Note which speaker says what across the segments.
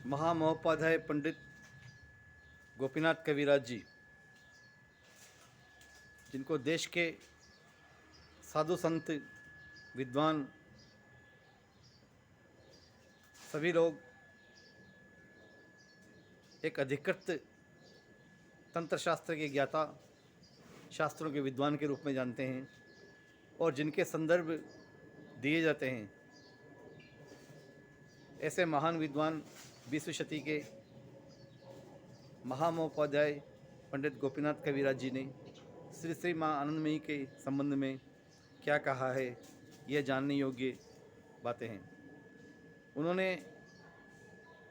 Speaker 1: महामहोपाध्याय पंडित गोपीनाथ कविराज जी, जिनको देश के साधु संत विद्वान सभी लोग एक अधिकृत तंत्र शास्त्र के ज्ञाता, शास्त्रों के विद्वान के रूप में जानते हैं और जिनके संदर्भ दिए जाते हैं, ऐसे महान विद्वान 20वीं शती के महामहोपाध्याय पंडित गोपीनाथ कविराज जी ने श्री श्री माँ आनंदमयी के संबंध में क्या कहा है, यह जानने योग्य बातें हैं। उन्होंने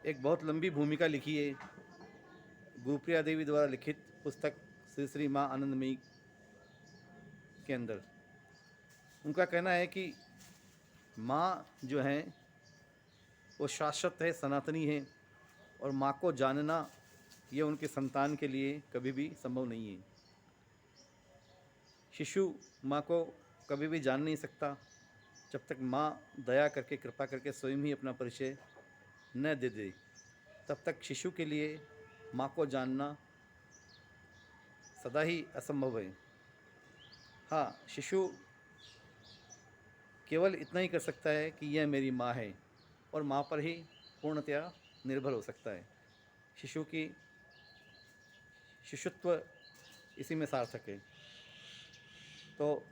Speaker 1: एक बहुत लंबी भूमिका लिखी है गुरुप्रिया देवी द्वारा लिखित पुस्तक श्री श्री माँ आनंदमयी के अंदर। उनका कहना है कि माँ जो है वो शाश्वत है, सनातनी है, और माँ को जानना ये उनके संतान के लिए कभी भी संभव नहीं है। शिशु माँ को कभी भी जान नहीं सकता जब तक माँ दया करके, कृपा करके स्वयं ही अपना परिचय न दे दे। तब तक शिशु के लिए माँ को जानना सदा ही असंभव है। हाँ, शिशु केवल इतना ही कर सकता है कि यह मेरी माँ है, और माँ पर ही पूर्णतया निर्भर हो सकता है। शिशु की शिशुत्व इसी में सार्थक है। तो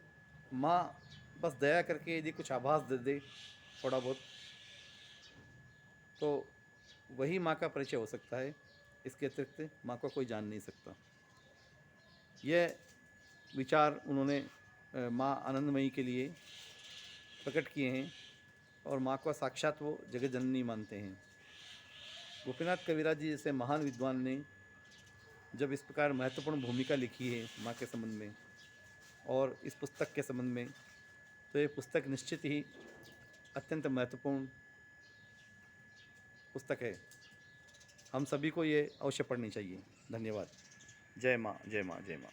Speaker 1: माँ बस दया करके यदि कुछ आभास दे दे थोड़ा बहुत, तो वही माँ का परिचय हो सकता है। इसके अतिरिक्त माँ को कोई जान नहीं सकता। यह विचार उन्होंने माँ आनंदमयी के लिए प्रकट किए हैं, और माँ को साक्षात वो जगत जननी मानते हैं। गोपीनाथ कविराज जी जैसे महान विद्वान ने जब इस प्रकार महत्वपूर्ण भूमिका लिखी है माँ के संबंध में और इस पुस्तक के संबंध में, तो ये पुस्तक निश्चित ही अत्यंत महत्वपूर्ण पुस्तक है। हम सभी को ये अवश्य पढ़नी चाहिए। धन्यवाद। जय माँ, जय माँ, जय माँ।